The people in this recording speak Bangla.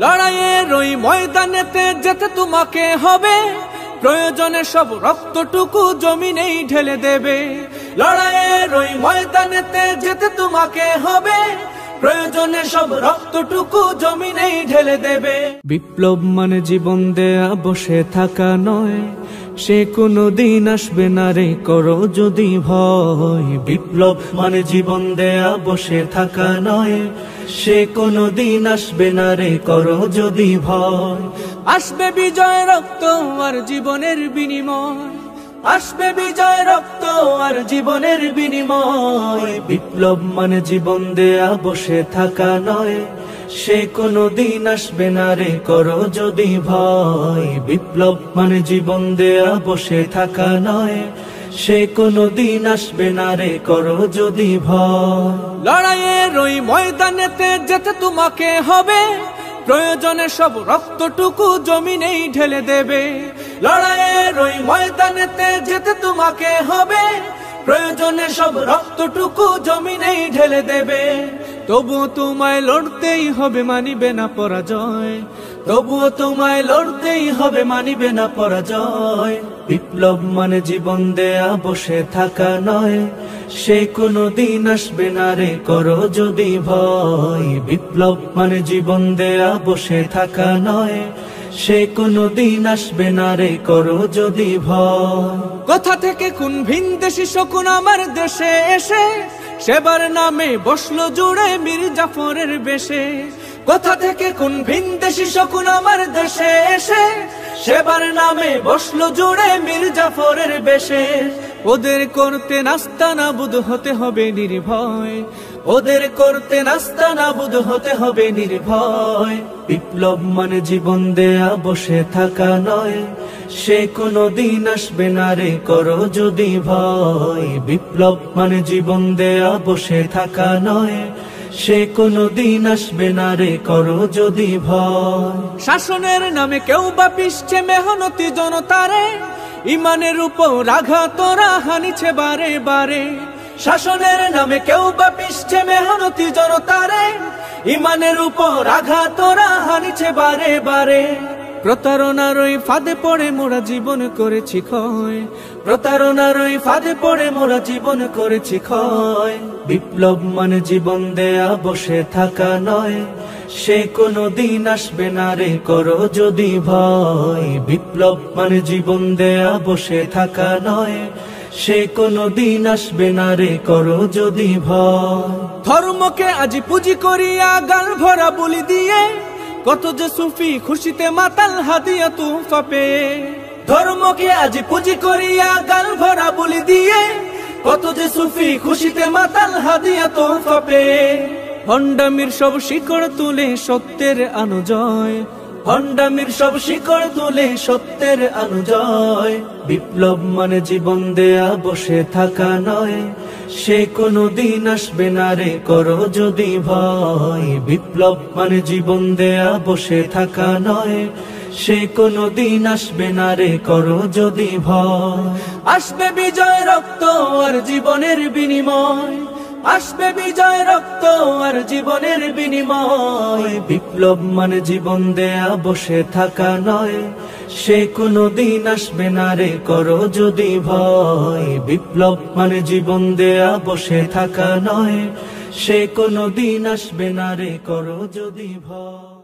লড়াইয়ের ওই ময়দানেতে যেতে তোমাকে হবে, প্রয়োজনে সব রক্তটুকু জমিনেই ঢেলে দেবে। লড়াইয়ের ওই ময়দানেতে যেতে তোমাকে হবে, প্রয়োজনে সব রক্তটুকু জমিনেই ঢেলে দেবে। বিপ্লব মানে জীবন দেয়া বসে থাকা নয়, সে কোনো দিন আসবে না রে করো যদি ভয়। বিপ্লব মানে জীবন দেয়া বসে থাকা নয়, সে কোনো দিন আসবে না রে করো যদি ভয়। আসবে বিজয় রক্ত আর জীবনের বিনিময়, আসবে বিজয় রক্ত আর জীবনের বিনিময়। বিপ্লব মানে জীবন দেয়া বসে থাকা নয়, সে কোনো দিন আসবে না রে করো যদি ভয়। বিপ্লব মানে জীবন দেয়া বসে থাকা নয়, সে কোনো দিন আসবে না রে করো যদি ভয়। লড়াইয়ের ওই ময়দানেতে যেতে তোমাকে হবে, প্রয়োজনে সব রক্তটুকু জমিনেই ঢেলে দেবে। লড়াইয়ের ওই ময়দানেতে যেতে তোমাকে হবে, প্রয়োজনে সব রক্তটুকু জমিনেই ঢেলে দেবে। তবুও তোমায় লড়তেই হবে, মানিবে না পরাজয়। তবুও তোমায় লড়তেই হবে, মানিবে না পরাজয়। বিপ্লব মানে জীবন দেয়া বসে থাকা নয়, সে কোনো দিন আসবে না রে করো যদি ভয়। বিপ্লব মানে জীবন দেয়া বসে থাকা নয়, সে কোনো দিন আসবে না রে করো যদি ভয়। কোথা থেকে কোন ভিনদেশী শকুন আমার দেশে এসে, সেবার নামে বসলো জুড়ে মীর জাফরের বেশে। কোথা থেকে কোন ভিনদেশী শকুন আমার দেশে এসে, সেবার নামে বসলো জুড়ে মীর জাফরের বেশে। ওদের করতে নাস্তানাবুদ হতে হবে নির্ভয়, ওদের করতে নাস্তানাবুদ হতে হবে নির্ভয়। বিপ্লব মানে জীবন দেয়া বসে থাকা নয়, সে কোনো দিন আসবে না রে করো যদি ভয়। বিপ্লব মানে জীবন দেয়া বসে থাকা নয়, সে কোনো দিন আসবে না রে করো যদি ভয়। শাসনের নামে কেউ বা পিষছে মেহনতি জনতারে, ইমানের উপর আঘাত তোরা হানিছে বারে বারে। শাসনের নামে কেউ বা পিষছে মেহনতি জনতারে, ইমানের উপর আঘাত তোরা হানিছে বারে বারে। প্রতারণার ওই ফাঁদে পড়ে মোরা জীবন করেছি ক্ষয়, প্রতারণার ওই ফাঁদে পড়ে মোরা জীবন করেছি ক্ষয়। বিপ্লব মানে জীবন দেয়া বসে থাকা নয়, সে কোনো দিন আসবে না রে করো যদি ভয়। বিপ্লব মানে জীবন দেয়া বসে থাকা নয়, সে কোনো দিন আসবে না রে করো যদি ভয়। ধর্মকে আজ পুঁজি করিয়া গাল ভরা বলি দিয়ে, কত যে সুফি খুশিতে মাতাল হাদিয়া তুফা পেয়ে। ধর্মকে আজ পুঁজি করিয়া গাল ভরা বলি দিয়ে, কত যে সুফি খুশিতে মাতাল হাদিয়া তুফা পেয়ে। ভণ্ডামির সব শিকড় তুলে সত্যের অনুজয়, ভণ্ডামির সব শিকড় তুলে সত্যের অনুজয়। বিপ্লব মানে জীবন দেয়া বসে থাকা নয়, সে কোনো দিন আসবে না রে করো যদি ভয়। বিপ্লব মানে জীবন দেয়া বসে থাকা নয়, সে কোনো দিন আসবে না রে করো যদি ভয়। আসবে বিজয় রক্ত আর জীবনের বিনিময়, আসবে বিজয় রক্ত আর জীবনের বিনিময়। বিপ্লব মানে জীবন দেয়া বসে থাকা নয়, সে কোনো দিন আসবে না রে করো যদি ভয়। বিপ্লব মানে জীবন দেয়া বসে থাকা নয়, সে কোনো দিন আসবে না রে করো যদি ভয়।